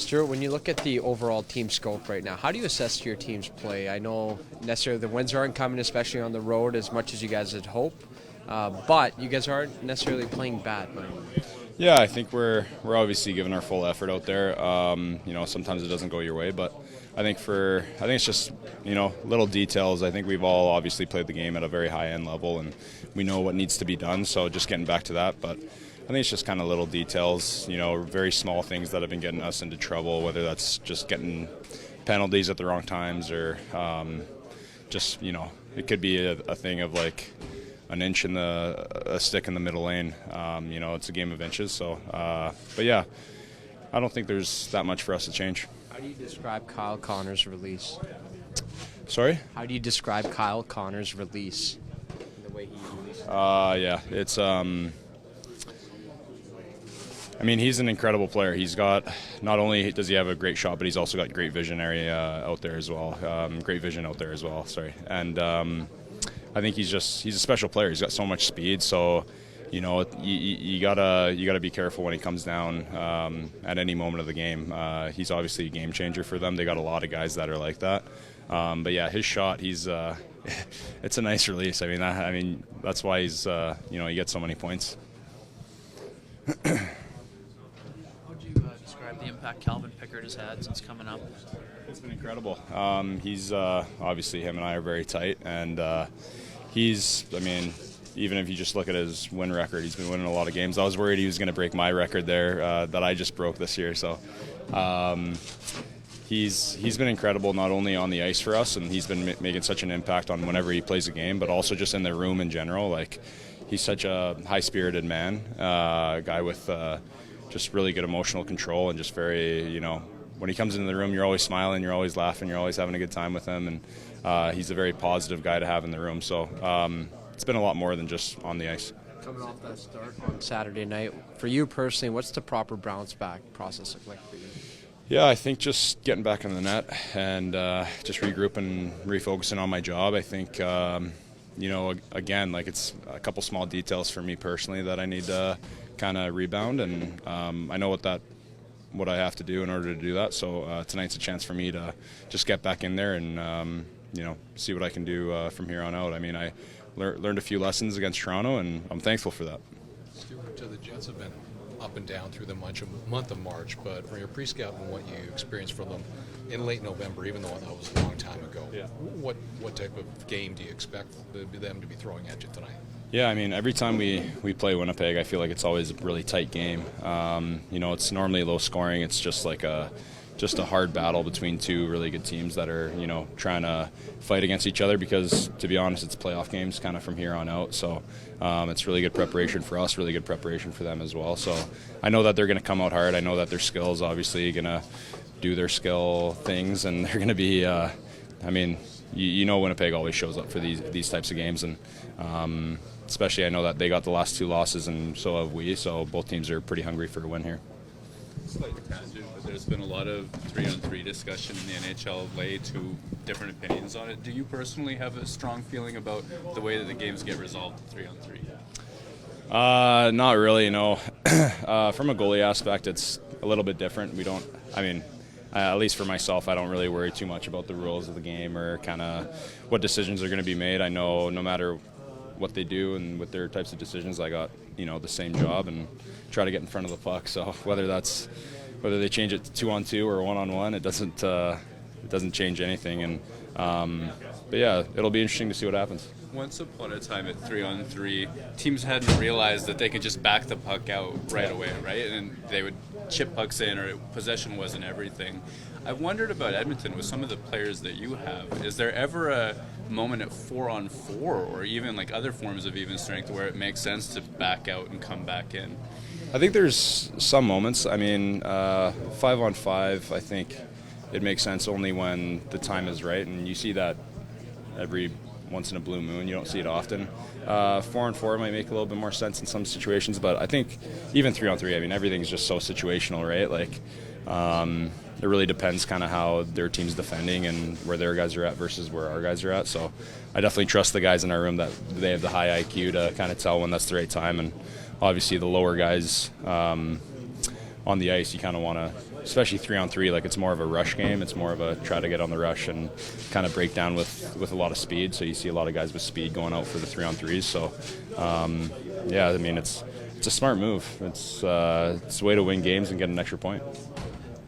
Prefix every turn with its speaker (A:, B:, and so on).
A: Stuart, when you look at the overall team scope right now, how do you assess your team's play? I know necessarily the wins aren't coming, especially on the road, as much as you guys had hoped, but you guys aren't necessarily playing bad.
B: Yeah, I think we're obviously giving our full effort out there. Sometimes it doesn't go your way, but I think it's just little details. I think we've all obviously played the game at a very high end level, and we know what needs to be done. So just getting back to that, but I think it's just kind of little details, very small things that have been getting us into trouble. Whether that's just getting penalties at the wrong times, or it could be a thing of like an inch in a stick in the middle lane. It's a game of inches. So, but yeah, I don't think there's that much for us to change.
A: How do you describe Kyle Connor's release?
B: Sorry?
A: How do you describe Kyle Connor's release? The way he releases?
B: Yeah, it's he's an incredible player. He's got, not only does he have a great shot, but he's also got great visionary out there as well. Great vision out there as well. Sorry, and I think he's a special player. He's got so much speed. So, you gotta be careful when he comes down at any moment of the game. He's obviously a game changer for them. They got a lot of guys that are like that. But yeah, his shot, it's a nice release. That's why he's he gets so many points.
C: How would you describe the impact Calvin Pickard has had since coming up?
B: It's been incredible. He's obviously, him and I are very tight, and even if you just look at his win record, he's been winning a lot of games. I was worried he was going to break my record there that I just broke this year. So he's been incredible, not only on the ice for us, and he's been making such an impact on whenever he plays a game, but also just in the room in general. Like, he's such a high-spirited man, a guy with just really good emotional control, and just very, when he comes into the room, you're always smiling, you're always laughing, you're always having a good time with him, and he's a very positive guy to have in the room. So it's been a lot more than just on the ice.
A: Coming off that start on Saturday night, for you personally, what's the proper bounce back process look like for you?
B: Yeah, I think just getting back in the net and just regrouping, refocusing on my job. I think, again, like, it's a couple small details for me personally that I need to kind of rebound, and I know what I have to do in order to do that. So tonight's a chance for me to just get back in there and see what I can do from here on out. I learned a few lessons against Toronto, and I'm thankful for that.
D: Stuart, the Jets have been up and down through the month of March, but from your pre-scout and what you experienced from them in late November, even though that was a long time ago, what type of game do you expect them to be throwing at you tonight?
B: Yeah, every time we play Winnipeg, I feel like it's always a really tight game. It's normally low scoring. It's just like a hard battle between two really good teams that are, trying to fight against each other, because, to be honest, it's playoff games kind of from here on out. So it's really good preparation for us, really good preparation for them as well. So I know that they're going to come out hard. I know that their skills obviously going to do their skill things, and they're going to be, Winnipeg always shows up for these types of games, and especially I know that they got the last two losses, and so have we. So both teams are pretty hungry for a win here.
E: Slight tangent, but there's been a lot of 3-on-3 discussion in the NHL of late, two different opinions on it. Do you personally have a strong feeling about the way that the games get resolved 3-on-3?
B: Not really, no. From a goalie aspect, it's a little bit different. At least for myself, I don't really worry too much about the rules of the game or kind of what decisions are going to be made. I know no matter what they do and with their types of decisions, I got the same job and try to get in front of the puck. So whether they change it to 2-on-2 or 1-on-1, it doesn't change anything. And but yeah, it'll be interesting to see what happens.
E: Once upon a time at 3-on-3, teams hadn't realized that they could just back the puck out right away, right? And they would chip pucks in, or possession wasn't everything. I wondered about Edmonton with some of the players that you have. Is there ever a moment at 4-on-4 or even like other forms of even strength where it makes sense to back out and come back in?
B: I think there's some moments. 5-on-5, I think it makes sense only when the time is right, and you see that every once in a blue moon. You don't see it often. 4-on-4 might make a little bit more sense in some situations, but I think even 3-on-3, everything's just so situational, right? Like, it really depends kind of how their team's defending and where their guys are at versus where our guys are at. So I definitely trust the guys in our room that they have the high IQ to kind of tell when that's the right time. And obviously the lower guys on the ice, you kind of want to especially 3-on-3, like it's more of a rush game. It's more of a try to get on the rush and kind of break down with a lot of speed. So you see a lot of guys with speed going out for the 3-on-3s. So yeah, I mean it's a smart move. It's a way to win games and get an extra point.